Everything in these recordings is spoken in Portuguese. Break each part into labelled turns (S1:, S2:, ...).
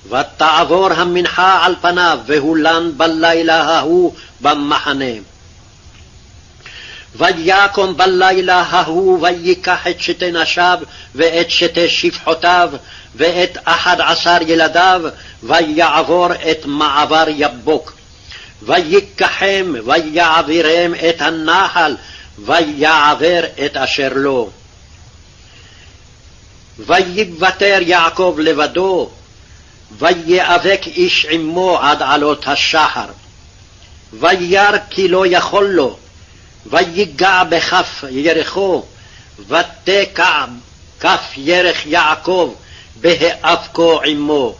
S1: ותעבור המנחה על פניו, והולן בלילה ההוא במחנה. ויקום בלילה ההוא, ויקח את שתי נשיו, ואת שתי שפחותיו, ואת 11 ילדיו, ויעבור את מעבר יבוק. ויקחם, ויעבירם את הנחל, ויעבר את אשר לו. ויוותר יעקב לבדו, ויאבק איש עמו עד עלות השחר. וירא כי לא יכול לו, ויגע בכף ירחו, ותקע כף ירך יעקב בהיאבקו עמו.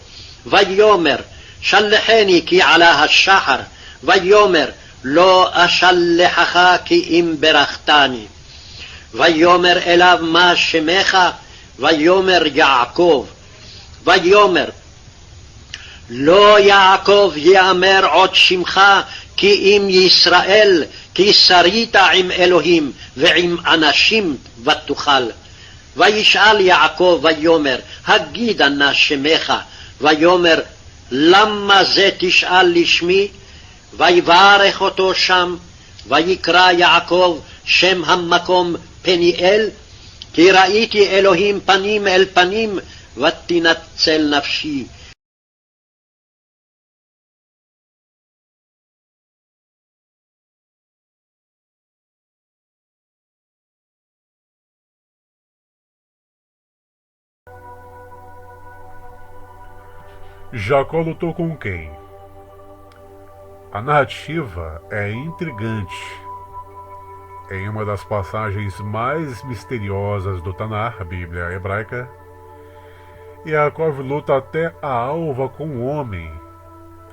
S1: ויאמר שלחני כי עלה השחר, ויאמר לא אשלחך כי אם ברכתני. ויאמר אליו מה שמך? ויאמר יעקב. ויאמר לא יעקב יאמר עוד שמך, כי אם ישראל, כי שרית עם אלוהים ועם אנשים ותוכל. וישאל יעקב ויאמר הגידה נא שמך. ויאמר למה זה תשאל לשמי? ויברך אותו שם, ויקרא יעקב שם המקום פניאל, כי ראיתי אלוהים פנים אל פנים, ותנצל נפשי.
S2: Jacó lutou com quem? A narrativa é intrigante. Em uma das passagens mais misteriosas do Tanar, a Bíblia hebraica, Yaakov luta até a alva com um homem,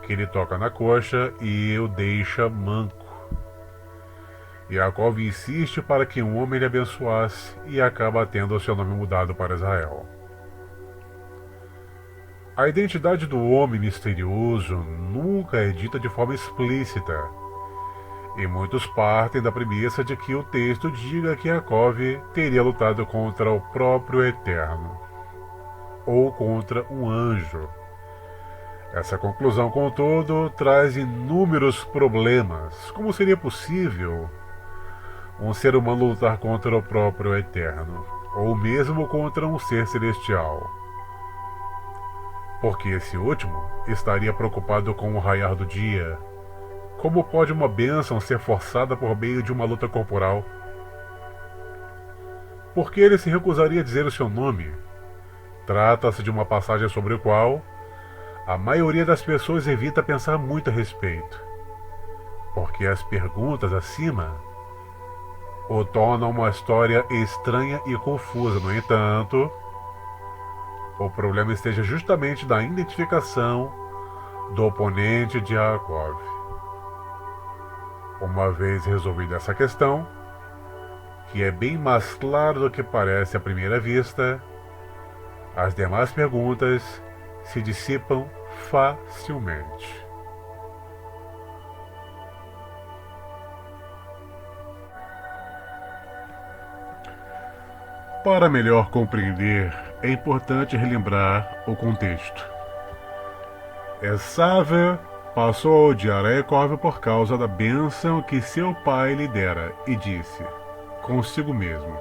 S2: que lhe toca na coxa e o deixa manco. Yaakov insiste para que um homem lhe abençoasse e acaba tendo seu nome mudado para Israel. A identidade do homem misterioso nunca é dita de forma explícita, e muitos partem da premissa de que o texto diga que Yaakov teria lutado contra o próprio Eterno, ou contra um anjo. Essa conclusão, contudo, traz inúmeros problemas. Como seria possível um ser humano lutar contra o próprio Eterno, ou mesmo contra um ser celestial? Porque esse último estaria preocupado com o raiar do dia. Como pode uma bênção ser forçada por meio de uma luta corporal? Por que ele se recusaria a dizer o seu nome? Trata-se de uma passagem sobre a qual a maioria das pessoas evita pensar muito a respeito, porque as perguntas acima o tornam uma história estranha e confusa. No entanto, o problema esteja justamente na identificação do oponente de Yaakov. Uma vez resolvida essa questão, que é bem mais claro do que parece à primeira vista, as demais perguntas se dissipam facilmente. Para melhor compreender, é importante relembrar o contexto. Esav passou a odiar a Yaakov por causa da bênção que seu pai lhe dera, e disse consigo mesmo: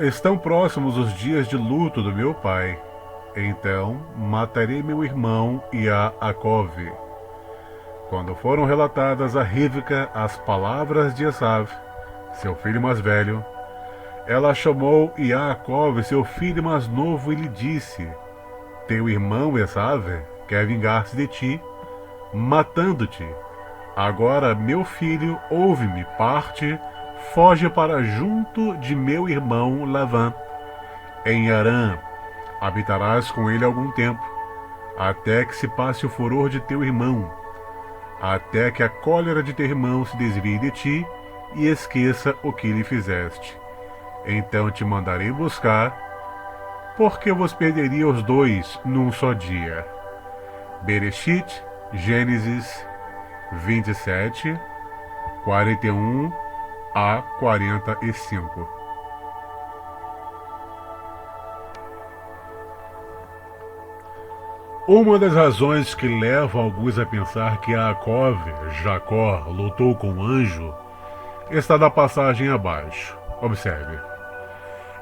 S2: estão próximos os dias de luto do meu pai, então matarei meu irmão Yaakov. Quando foram relatadas a Rivca as palavras de Esav, seu filho mais velho, ela chamou Yaakov, seu filho mais novo, e lhe disse: teu irmão Esav quer vingar-se de ti, matando-te. Agora, meu filho, ouve-me, parte, foge para junto de meu irmão Lavã. Em Harã habitarás com ele algum tempo, até que se passe o furor de teu irmão, até que a cólera de teu irmão se desvie de ti e esqueça o que lhe fizeste. Então te mandarei buscar, porque vos perderia os dois num só dia. Bereshit, Gênesis 27, 41 a 45. Uma das razões que leva alguns a pensar que Yaakov, Jacó, lutou com um anjo, está na passagem abaixo. Observe.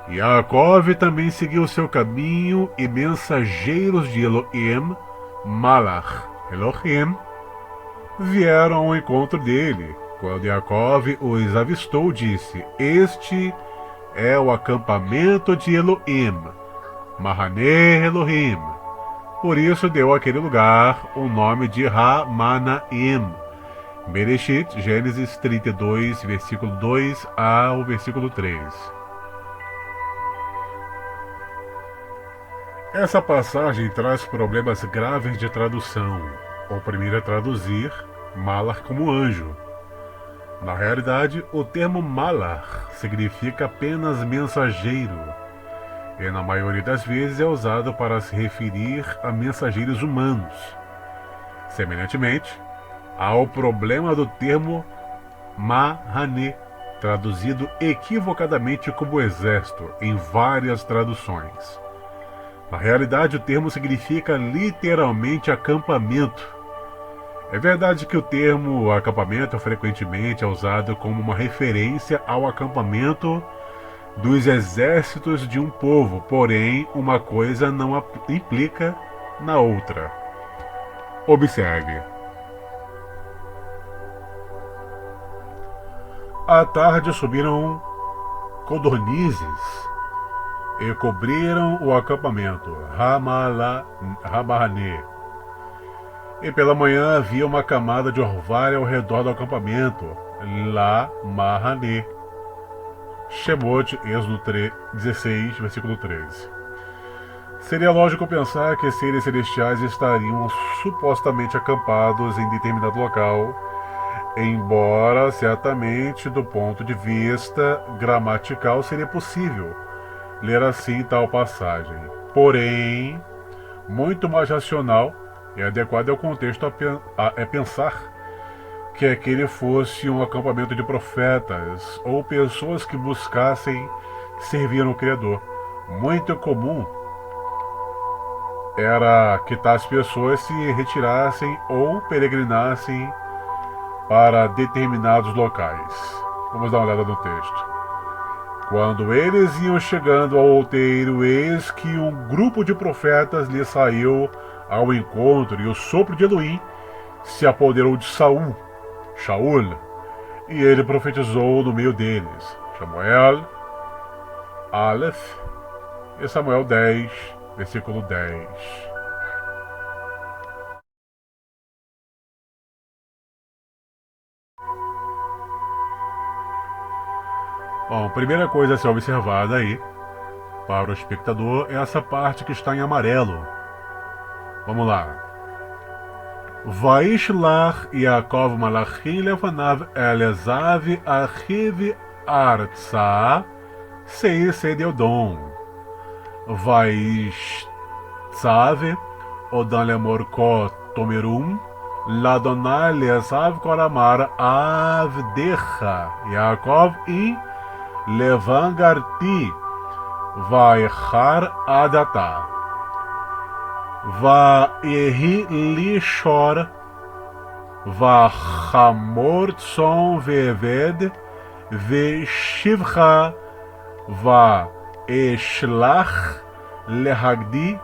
S2: Yaakov também seguiu seu caminho e mensageiros de Elohim, Malach, Elohim, vieram ao encontro dele. Quando Yaakov os avistou, disse: Este é o acampamento de Elohim, Mahaneh Elohim. Por isso deu àquele lugar o nome de Ha-Manaim. Bereshit, Gênesis 32, versículo 2 ao versículo 3. Essa passagem traz problemas graves de tradução. O primeiro é traduzir Malach como anjo. Na realidade, o termo Malach significa apenas mensageiro, e na maioria das vezes é usado para se referir a mensageiros humanos. Semelhantemente, há o problema do termo Mahané, traduzido equivocadamente como exército em várias traduções. Na realidade, o termo significa literalmente acampamento. É verdade que o termo acampamento frequentemente é usado como uma referência ao acampamento dos exércitos de um povo, porém, uma coisa não implica na outra. Observe. À tarde subiram codornizes e cobriram o acampamento, Ramahané. E pela manhã havia uma camada de orvalho ao redor do acampamento, La Mahané. Shemot, Êxodo 16, versículo 13. Seria lógico pensar que seres celestiais estariam supostamente acampados em determinado local, embora certamente do ponto de vista gramatical seria possível ler assim tal passagem. Porém, muito mais racional e adequado ao contexto é pensar que aquele fosse um acampamento de profetas ou pessoas que buscassem servir o Criador. Muito comum era que tais pessoas se retirassem ou peregrinassem para determinados locais. Vamos dar uma olhada no texto. Quando eles iam chegando ao outeiro, eis que um grupo de profetas lhe saiu ao encontro, e o sopro de Elohim se apoderou de Shaul, e ele profetizou no meio deles. Samuel, Aleph, e Samuel 10, versículo 10. Bom, primeira coisa a ser observada aí, para o espectador, é essa parte que está em amarelo. Vamos lá. Vaishlach Yaakov Malachim lefanav Elezav achiv artsa seise de Odom. Vaishtzav Odom lemorko tomerum ladonai lezav koramar avdecha Yaakov in levangarti vaichar adata. Vaehi lishor vachamor tson veved veshivcha vaeshlach lehagdi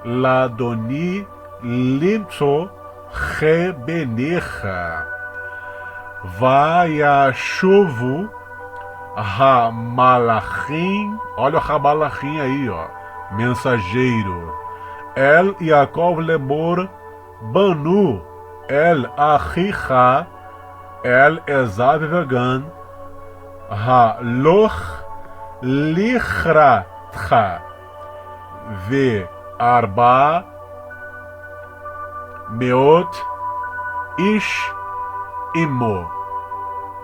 S2: ladoni limtso chebenecha vayashuvu Hamalachim. Olha o Hamalachim aí, ó, mensageiro. El Yaakov lemor Banu El Achicha El Ezav Vegan Haloch Lichratcha Ve Arba Meot Ish Imo.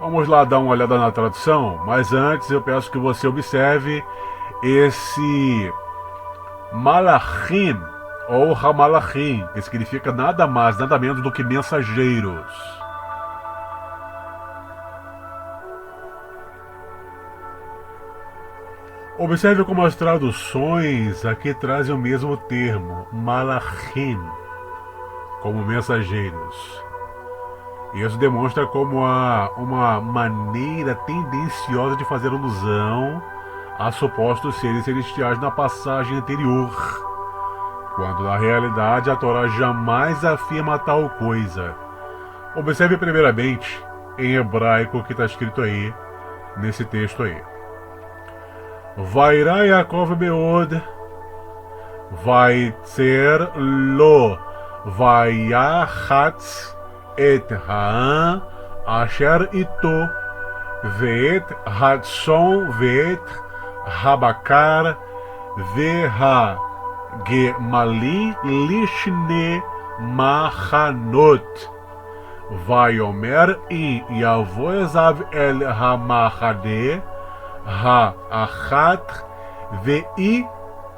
S2: Vamos lá dar uma olhada na tradução, mas antes eu peço que você observe esse Malachim ou Hamalachim, que significa nada mais, nada menos do que mensageiros. Observe como as traduções aqui trazem o mesmo termo, malachim, como mensageiros. Isso demonstra como há uma maneira tendenciosa de fazer alusão a supostos seres celestiais na passagem anterior, quando na realidade a Torá jamais afirma tal coisa. Observe primeiramente em hebraico o que está escrito aí, nesse texto aí. Vairá Yaakov meod, vai ser lo, vayachatz et ha'am asher ito, ve'et hatson ve'et habakar ve'ha gemalim lishne machanot. Vayomer in yavo esav el hamachade ha-achat ve'i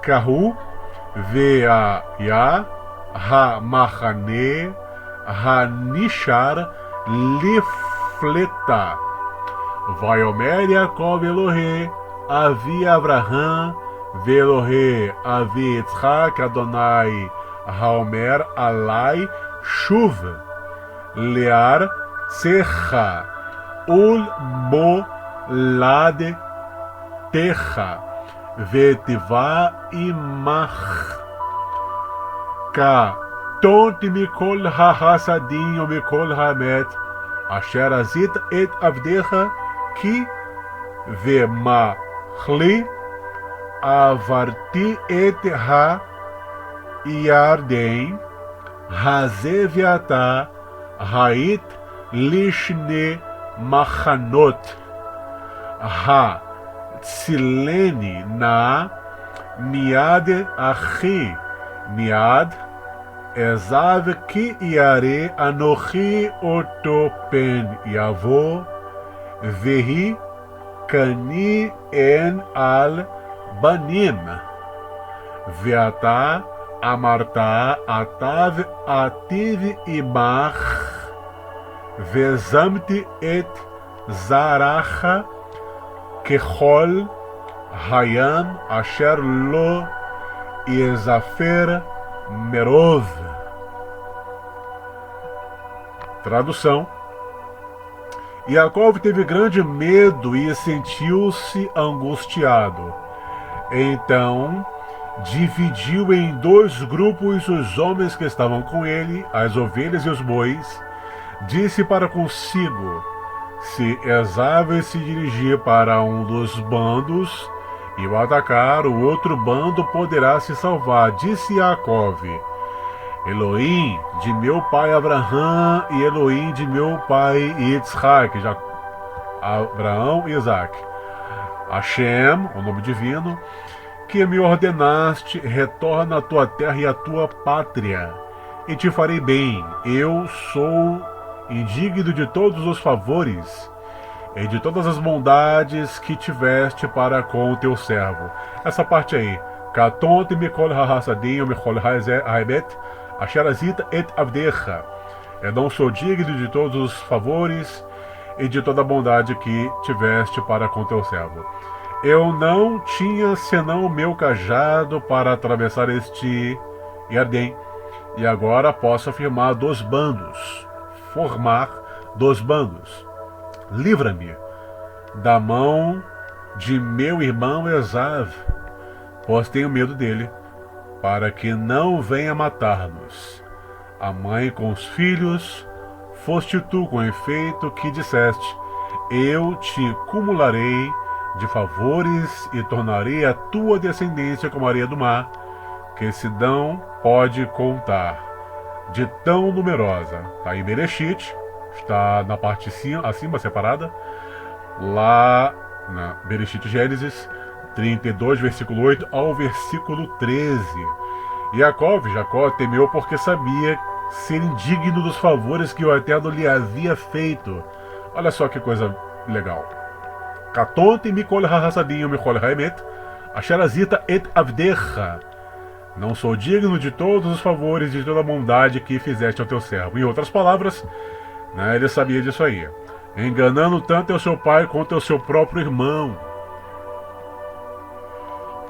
S2: kahu ve'aya ha-machane ha-nishar lifleta. Vayomer Yaakov Elohe avi Avraham ve'Elohe avi Yitzchak Adonai haomer alai shuv lear tzecha ul bo lade techa vetiva imach ka tonti mikol ha-hasadim o mikol ha-emet asher azit et avdecha ki vemachli avarti et ha-yarden hazeviata hait lishne machanot ha tzileni na miad achi miad ezav ki yare anochi oto pen yavo vehi kani en al banim veata amarta atav ativ imach vezamti et zaracha kechol hayam asher lo yezafer merov. Tradução: Yaakov teve grande medo e sentiu-se angustiado. Então dividiu em dois grupos os homens que estavam com ele, as ovelhas e os bois. Disse para consigo: se Esav se dirigir para um dos bandos e o atacar, o outro bando poderá se salvar. Disse Yaakov: Elohim de meu pai Abraham e Elohim de meu pai Yitzhak, Abraão e Isaac, Hashem, o nome divino, que me ordenaste, retorna à tua terra e à tua pátria, e te farei bem. Eu sou indigno de todos os favores e de todas as bondades que tiveste para com o teu servo. Essa parte aí, Katonte mikol ha-hasadim mikol ha-emet asher azita et avdecha. Eu não sou digno de todos os favores e de toda a bondade que tiveste para com teu servo. Eu não tinha senão o meu cajado para atravessar este Yarden, e agora posso afirmar dos bandos, formar dos bandos. Livra-me da mão de meu irmão Esav, pois tenho medo dele, para que não venha matar-nos. A mãe com os filhos, foste tu com efeito que disseste: eu te cumularei de favores e tornarei a tua descendência como a areia do mar, que se não pode contar, de tão numerosa. Está aí Bereshit, está na parte acima separada, lá na Bereshit Gênesis 32, versículo 8 ao versículo 13. Jacó temeu porque sabia ser indigno dos favores que o Eterno lhe havia feito. Olha só que coisa legal. Katonte mikol ha-hasadim mikol ha-emet asher azita et avdecha. Não sou digno de todos os favores e de toda a bondade que fizeste ao teu servo. Em outras palavras, ele sabia disso aí. Enganando tanto o seu pai quanto o seu próprio irmão.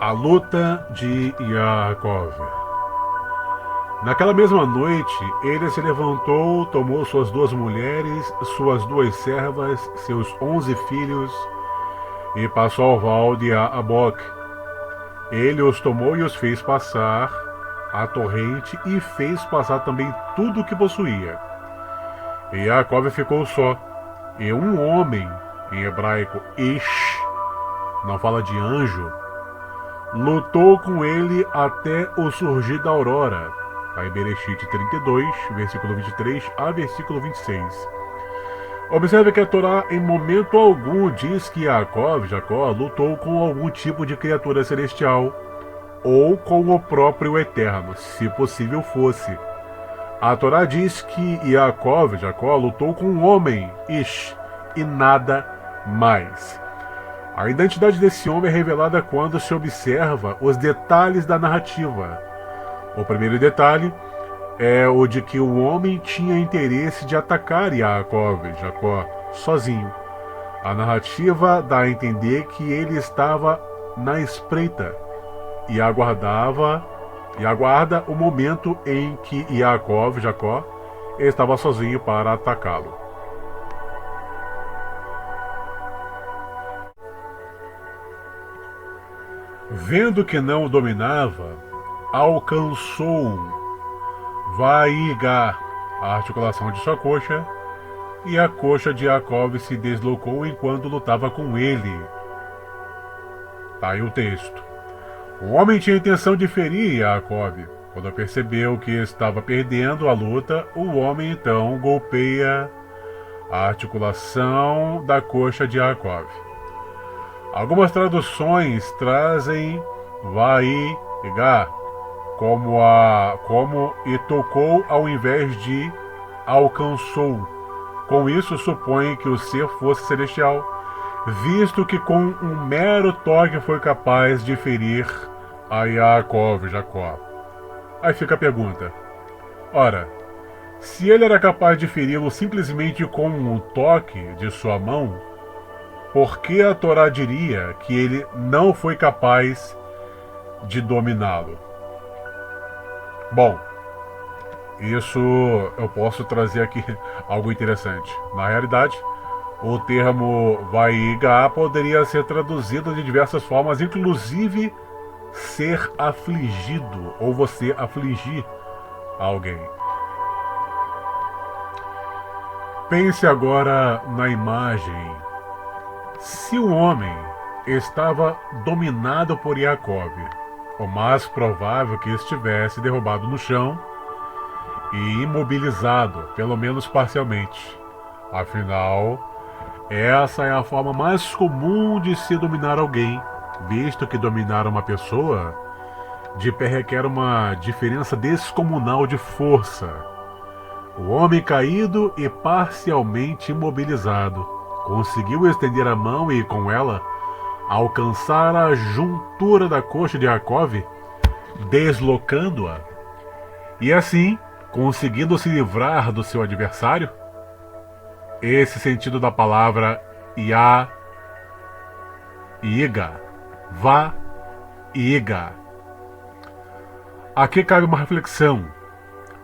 S2: A luta de Yaakov. Naquela mesma noite, ele se levantou, tomou suas 2 mulheres, suas 2 servas, seus 11 filhos, e passou ao val de Jaboque. Ele os tomou e os fez passar a torrente, e fez passar também tudo o que possuía. E Yaakov ficou só, e um homem, em hebraico Ish, não fala de anjo, lutou com ele até o surgir da aurora. Está em Bereshit 32, versículo 23 a versículo 26. Observe que a Torá em momento algum diz que Jacó, lutou com algum tipo de criatura celestial ou com o próprio Eterno, se possível fosse. A Torá diz que Jacó, lutou com um homem, Ish, e nada mais. A identidade desse homem é revelada quando se observa os detalhes da narrativa. O primeiro detalhe é o de que o homem tinha interesse de atacar Jacó, sozinho. A narrativa dá a entender que ele estava na espreita e aguarda o momento em que Jacó, estava sozinho para atacá-lo. Vendo que não o dominava, alcançou Vaigar, a articulação de sua coxa, e a coxa de Jacob se deslocou enquanto lutava com ele. Tá aí o texto. O homem tinha a intenção de ferir Jacob. Quando percebeu que estava perdendo a luta, o homem então golpeia a articulação da coxa de Jacob. Algumas traduções trazem Vaigar como e tocou ao invés de alcançou. Com isso supõe que o ser fosse celestial, visto que com um mero toque foi capaz de ferir a Jacó. Aí fica a pergunta: ora, se ele era capaz de feri-lo simplesmente com um toque de sua mão, por que a Torá diria que ele não foi capaz de dominá-lo? Bom, isso eu posso trazer aqui algo interessante. Na realidade, o termo Vaigar poderia ser traduzido de diversas formas, inclusive ser afligido ou você afligir alguém. Pense agora na imagem. Se o homem estava dominado por Jacob, o mais provável que estivesse derrubado no chão e imobilizado, pelo menos parcialmente. Afinal, essa é a forma mais comum de se dominar alguém, visto que dominar uma pessoa de pé requer uma diferença descomunal de força. O homem caído e parcialmente imobilizado conseguiu estender a mão e, com ela, alcançar a juntura da coxa de Jacob, deslocando-a, e assim conseguindo se livrar do seu adversário? Esse sentido da palavra Vaigar. Aqui cabe uma reflexão.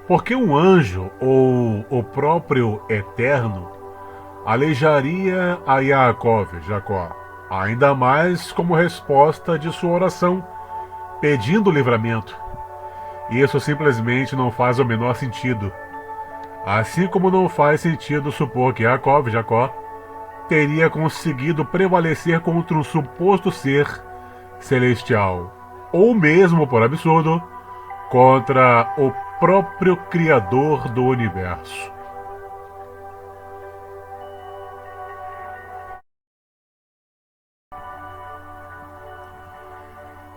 S2: Por que um anjo ou o próprio Eterno aleijaria a Jacó, ainda mais como resposta de sua oração, pedindo livramento? Isso simplesmente não faz o menor sentido. Assim como não faz sentido supor que Jacó teria conseguido prevalecer contra um suposto ser celestial, ou mesmo, por absurdo, contra o próprio Criador do universo.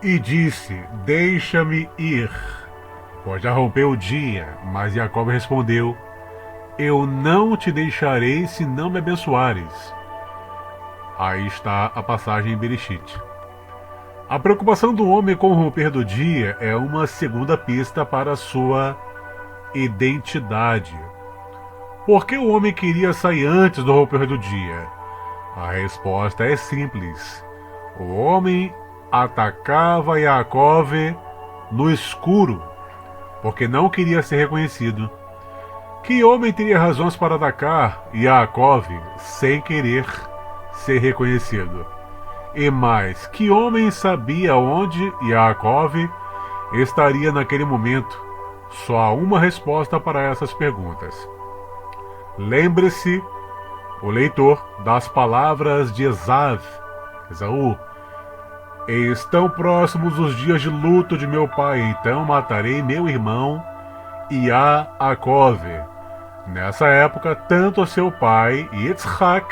S2: E disse: deixa-me ir, pois já rompeu o dia. Mas Jacó respondeu: eu não te deixarei se não me abençoares. Aí está a passagem em Bereshit. A preocupação do homem com o romper do dia é uma segunda pista para sua identidade. Por que o homem queria sair antes do romper do dia? A resposta é simples. O homem atacava Yaakov no escuro, porque não queria ser reconhecido. Que homem teria razões para atacar Yaakov sem querer ser reconhecido? E mais, que homem sabia onde Yaakov estaria naquele momento? Só há uma resposta para essas perguntas. Lembre-se, o leitor, das palavras de Esaú. Estão próximos os dias de luto de meu pai, então matarei meu irmão Yaakov. Nessa época, tanto seu pai Isaac,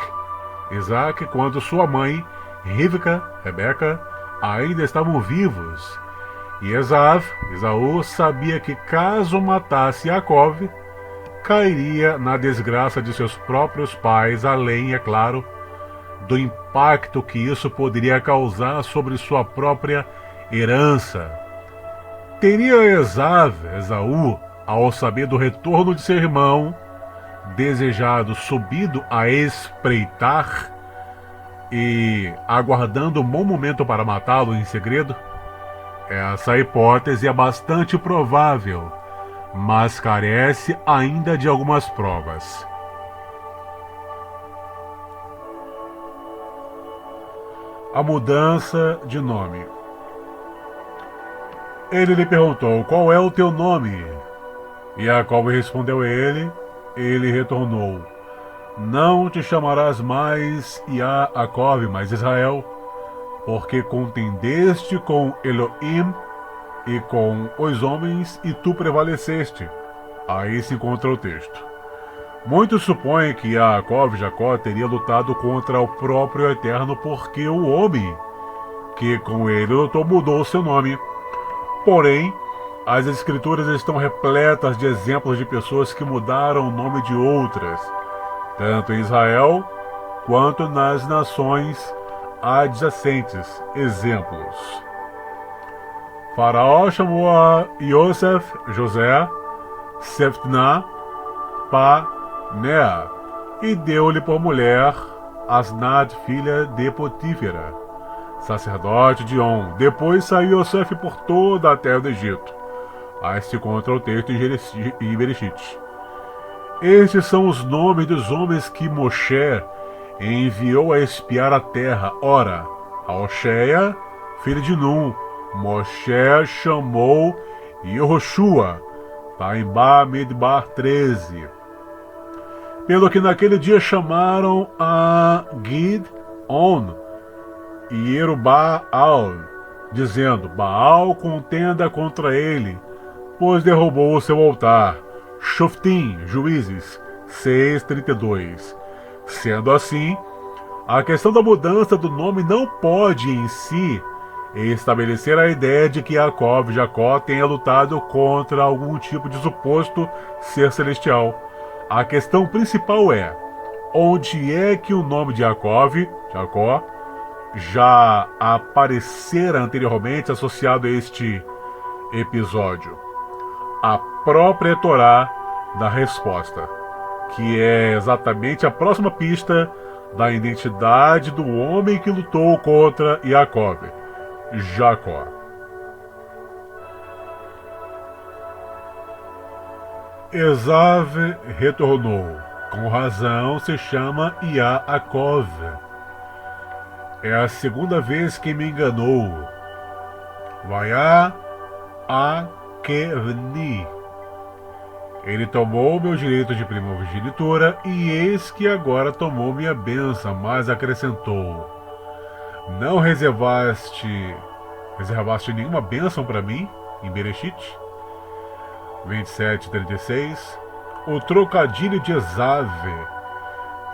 S2: quanto sua mãe Rebeca, ainda estavam vivos. E Esaú sabia que caso matasse Yaakov, cairia na desgraça de seus próprios pais, além, é claro, do impacto que isso poderia causar sobre sua própria herança. Teria Esaú, ao saber do retorno de seu irmão, desejado, subido a espreitar e aguardando um bom momento para matá-lo em segredo? Essa hipótese é bastante provável, mas carece ainda de algumas provas. A mudança de nome. Ele lhe perguntou: qual é o teu nome? Jacob respondeu ele retornou: não te chamarás mais Yaakov, mas Israel, porque contendeste com Elohim e com os homens, e tu prevaleceste. Aí se encontra o texto. Muitos supõem que Jacó teria lutado contra o próprio Eterno, porque o homem que com ele lutou mudou seu nome. Porém, as escrituras estão repletas de exemplos de pessoas que mudaram o nome de outras, tanto em Israel quanto nas nações adjacentes. Exemplos: Faraó chamou a José, Seftna, Panea, e deu-lhe por mulher Asnat, filha de Potífera, sacerdote de On. Depois saiu Yosef por toda a terra do Egito. Aí se encontra o texto em Bereshit. Estes são os nomes dos homens que Moshe enviou a espiar a terra. Ora, a Oxéia, filho de Nun, Moshe chamou Yehoshua, está em Bamidbar 13. Pelo que naquele dia chamaram a Gidon e Yerubbaal, dizendo: Baal contenda contra ele, pois derrubou o seu altar. Shoftim, Juízes 6:32. Sendo assim, a questão da mudança do nome não pode em si estabelecer a ideia de que Jacó tenha lutado contra algum tipo de suposto ser celestial. A questão principal é: onde é que o nome de Jacó, já aparecera anteriormente associado a este episódio? A própria Torá dá resposta, que é exatamente a próxima pista da identidade do homem que lutou contra Jacó. Esav retornou. Com razão se chama Yaakov. É a segunda vez que me enganou. Vaiá a Kevni. Ele tomou meu direito de primogenitura, e eis que agora tomou minha bênção, mas acrescentou: não reservaste nenhuma bênção para mim, em Bereshit 27:36. O trocadilho de Esav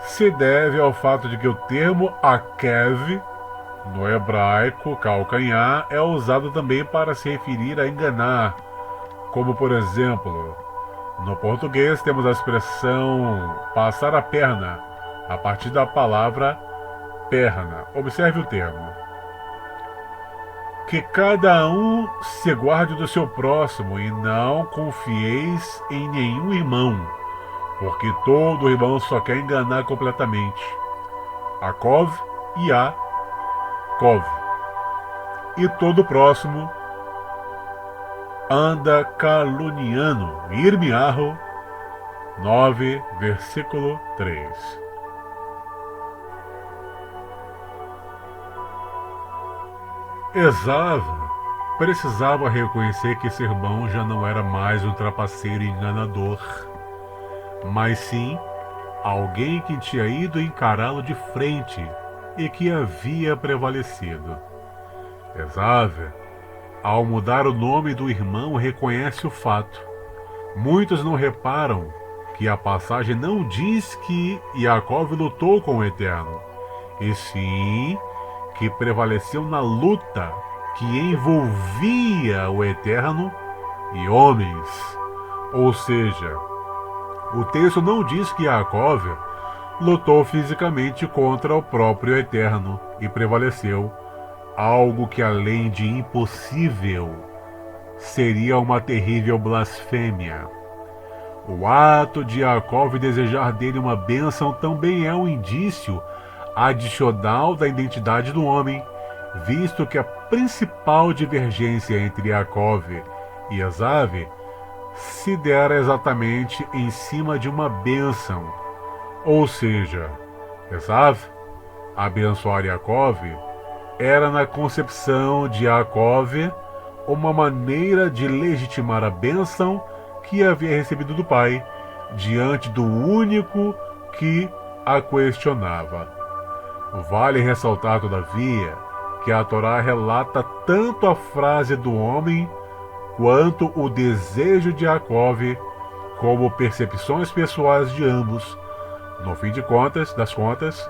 S2: se deve ao fato de que o termo Akev, no hebraico calcanhar, é usado também para se referir a enganar, como por exemplo, no português temos a expressão passar a perna, a partir da palavra perna. Observe o termo. Que cada um se guarde do seu próximo, e não confieis em nenhum irmão, porque todo irmão só quer enganar completamente. Akov e Yaakov. e todo próximo anda caluniando. Irmiarro 9, versículo 3. Esav precisava reconhecer que seu irmão já não era mais um trapaceiro enganador, mas sim alguém que tinha ido encará-lo de frente e que havia prevalecido. Esav, ao mudar o nome do irmão, reconhece o fato. Muitos não reparam que a passagem não diz que Jacó lutou com o Eterno, e sim que prevaleceu na luta que envolvia o Eterno e homens. Ou seja, o texto não diz que Jacó lutou fisicamente contra o próprio Eterno e prevaleceu, algo que, além de impossível, seria uma terrível blasfêmia. O ato de Jacó desejar dele uma bênção também é um indício adicional da identidade do homem, visto que a principal divergência entre Jacó e Esav se dera exatamente em cima de uma bênção. Ou seja, Esav abençoar Jacó era, na concepção de Jacó, uma maneira de legitimar a bênção que havia recebido do pai, diante do único que a questionava. Vale ressaltar, todavia, que a Torá relata tanto a frase do homem quanto o desejo de Jacó, como percepções pessoais de ambos. No fim das contas,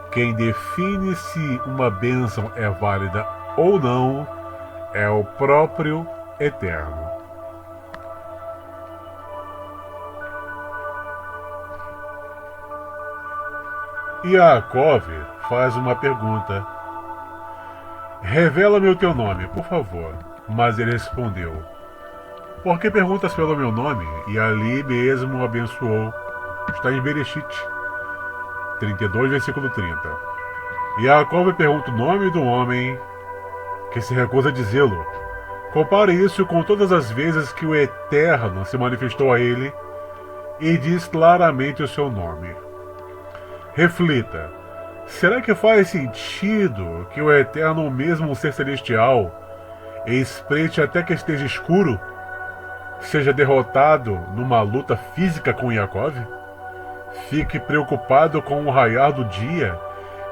S2: quem define se uma bênção é válida ou não é o próprio Eterno. E Jacó faz uma pergunta: revela-me o teu nome, por favor. Mas ele respondeu: por que perguntas pelo meu nome? E ali mesmo o abençoou. Está em Bereshit 32, versículo 30. E Jacó pergunta o nome do homem que se recusa a dizê-lo. Compare isso com todas as vezes que o Eterno se manifestou a ele e diz claramente o seu nome. Reflita: será que faz sentido que o Eterno, mesmo um ser celestial, espreite até que esteja escuro, seja derrotado numa luta física com Jacó? Fique preocupado com o raiar do dia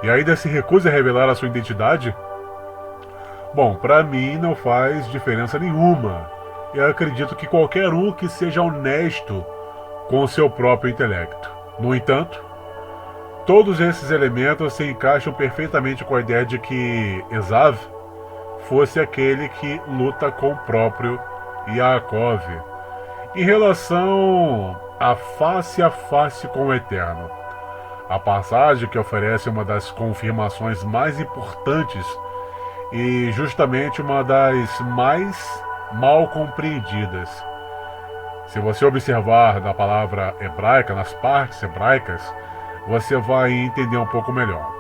S2: e ainda se recuse a revelar a sua identidade? Bom, para mim não faz diferença nenhuma. Eu acredito que qualquer um que seja honesto com o seu próprio intelecto. No entanto, todos esses elementos se encaixam perfeitamente com a ideia de que Esav fosse aquele que luta com o próprio Jacó em relação a face com o Eterno. A passagem que oferece uma das confirmações mais importantes e justamente uma das mais mal compreendidas. Se você observar na palavra hebraica, nas partes hebraicas, você vai entender um pouco melhor.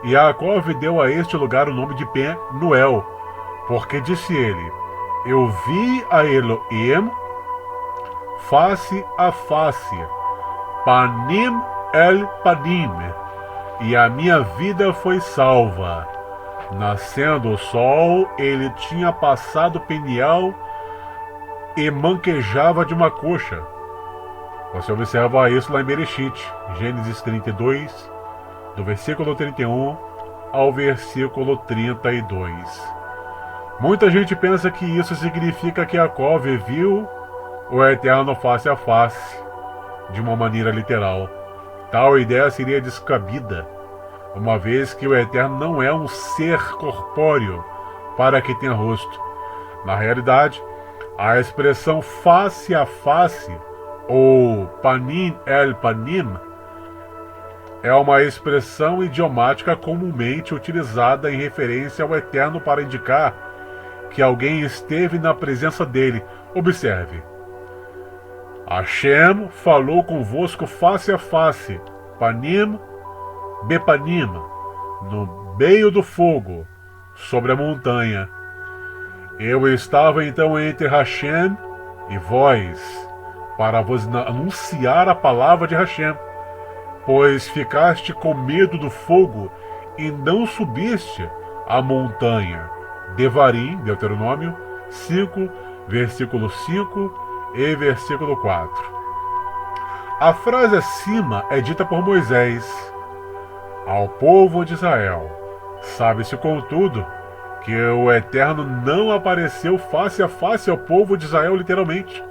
S2: E Jacó deu a este lugar o nome de Penuel, porque disse ele: eu vi a Elohim face a face, panim el panim, e a minha vida foi salva. Nascendo o sol, ele tinha passado Peniel e manquejava de uma coxa. Você observa isso lá em Bereshit, Gênesis 32, do versículo 31 ao versículo 32. Muita gente pensa que isso significa que Jacó viu o Eterno face a face, de uma maneira literal. Tal ideia seria descabida, uma vez que o Eterno não é um ser corpóreo para que tenha rosto. Na realidade, a expressão face a face, ou panim el panim, é uma expressão idiomática comumente utilizada em referência ao Eterno para indicar que alguém esteve na presença dele. Observe: Hashem falou convosco face a face, panim bepanim, no meio do fogo, sobre a montanha. Eu estava então entre Hashem e vós, para vos anunciar a palavra de Hashem, pois ficaste com medo do fogo e não subiste a montanha. Devarim, Deuteronômio 5, versículo 5 e versículo 4. A frase acima é dita por Moisés ao povo de Israel. Sabe-se, contudo, que o Eterno não apareceu face a face ao povo de Israel literalmente,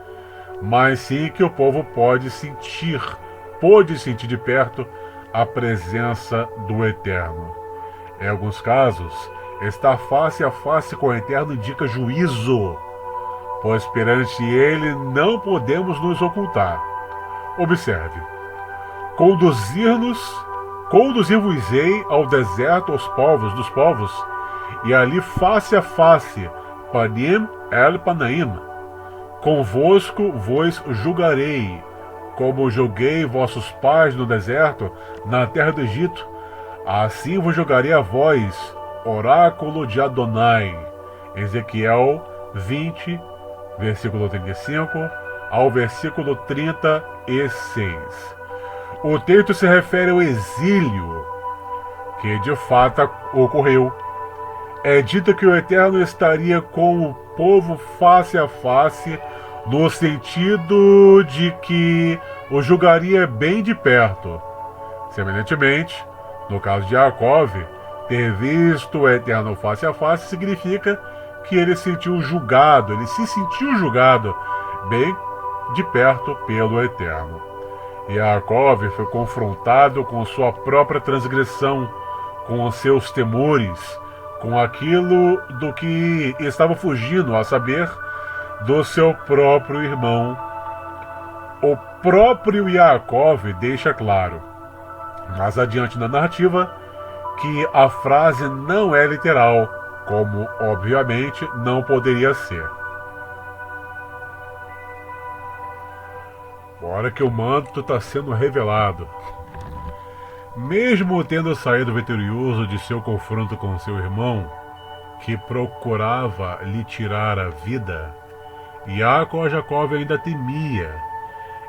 S2: mas sim que o povo pôde sentir de perto a presença do Eterno. Em alguns casos, estar face a face com o Eterno indica juízo, pois perante ele não podemos nos ocultar. Observe: conduzir-vos-ei ao deserto dos povos, e ali face a face, panim el panaim, convosco vos julgarei, como julguei vossos pais no deserto, na terra do Egito, assim vos julgarei a vós, oráculo de Adonai. Ezequiel 20, versículo 35 ao versículo 36. O texto se refere ao exílio, que de fato ocorreu. É dito que o Eterno estaria com o povo face a face, no sentido de que o julgaria bem de perto. Semelhantemente, no caso de Jacob, ter visto o Eterno face a face significa que ele se sentiu julgado bem de perto pelo Eterno. E Jacob foi confrontado com sua própria transgressão, com os seus temores, com aquilo do que estava fugindo, a saber, do seu próprio irmão. O próprio Jacob deixa claro, mais adiante na narrativa, que a frase não é literal, como obviamente não poderia ser. Agora que o manto está sendo revelado. Mesmo tendo saído vitorioso de seu confronto com seu irmão, que procurava lhe tirar a vida, Jacob ainda temia.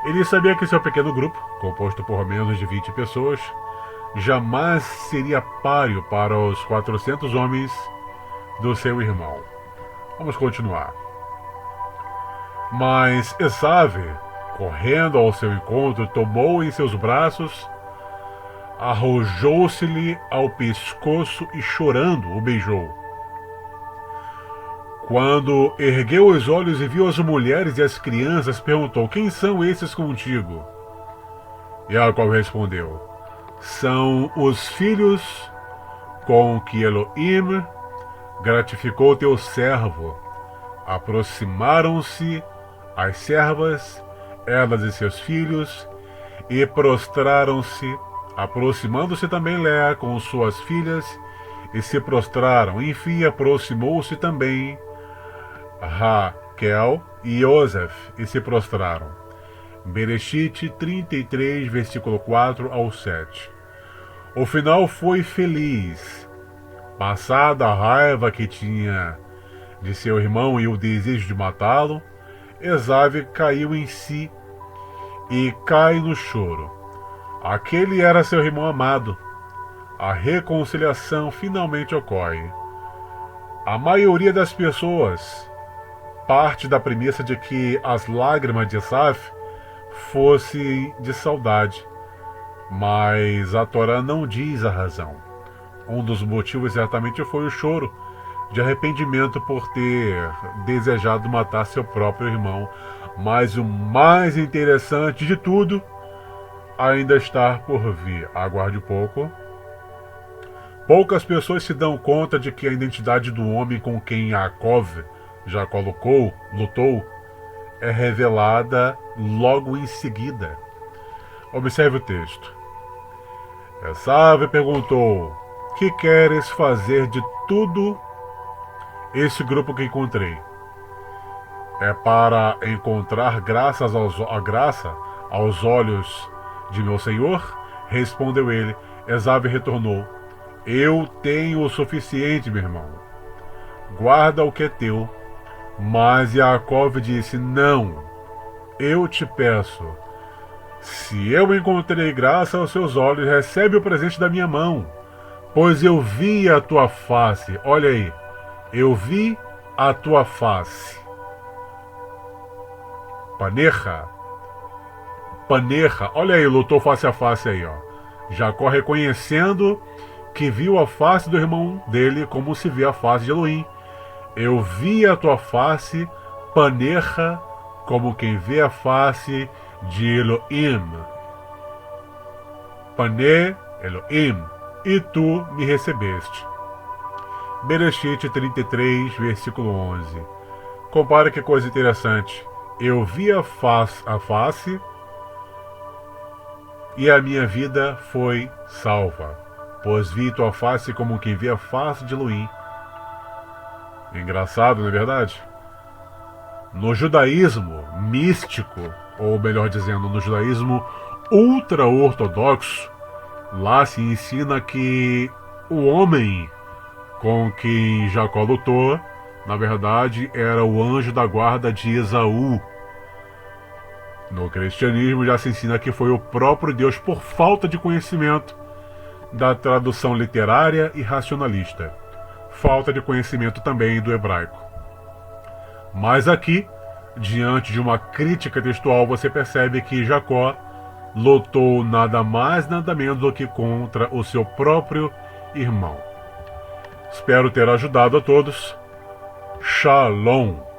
S2: Ele sabia que seu pequeno grupo, composto por menos de 20 pessoas, jamais seria páreo para os 400 homens do seu irmão. Vamos continuar. Mas Esav, correndo ao seu encontro, tomou em seus braços, arrojou-se-lhe ao pescoço e, chorando, o beijou. Quando ergueu os olhos e viu as mulheres e as crianças, perguntou: quem são esses contigo? Jacob respondeu: são os filhos com que Elohim gratificou teu servo. Aproximaram-se as servas, elas e seus filhos, e prostraram-se, aproximando-se também Léa com suas filhas, e se prostraram. Enfim, aproximou-se também Raquel e Yosef, e se prostraram. Bereshit 33, versículo 4 ao 7. O final foi feliz. Passada a raiva que tinha de seu irmão e o desejo de matá-lo, Esav caiu em si e cai no choro. Aquele era seu irmão amado. A reconciliação finalmente ocorre. A maioria das pessoas parte da premissa de que as lágrimas de Esav fossem de saudade, mas a Torá não diz a razão. Um dos motivos certamente foi o choro de arrependimento por ter desejado matar seu próprio irmão. Mas o mais interessante de tudo ainda está por vir. Aguarde um pouco. Poucas pessoas se dão conta de que a identidade do homem com quem Jacob lutou, é revelada logo em seguida. Observe o texto. Esav perguntou: que queres fazer de tudo esse grupo que encontrei? É para encontrar graça aos olhos de meu senhor? Respondeu ele. Esav retornou: eu tenho o suficiente, meu irmão. Guarda o que é teu Mas Yaakov disse: não, eu te peço, se eu encontrei graça aos seus olhos, recebe o presente da minha mão, pois eu vi a tua face. Olha aí, eu vi a tua face. Panecha, olha aí, lutou face a face aí, ó. Jacó reconhecendo que viu a face do irmão dele como se vê a face de Elohim. Eu vi a tua face, panecha, como quem vê a face de Elohim. Pané, Elohim, e tu me recebeste. Bereshit 33, versículo 11. Compara que coisa interessante. Eu vi a face e a minha vida foi salva, pois vi tua face como quem vê a face de Elohim. Engraçado, não é verdade? No judaísmo místico, ou melhor dizendo, no judaísmo ultra-ortodoxo, lá se ensina que o homem com quem Jacó lutou, na verdade, era o anjo da guarda de Esaú. No cristianismo já se ensina que foi o próprio Deus por falta de conhecimento da tradução literária e racionalista. Falta de conhecimento também do hebraico. Mas aqui, diante de uma crítica textual, você percebe que Jacó lutou nada mais, nada menos do que contra o seu próprio irmão. Espero ter ajudado a todos. Shalom.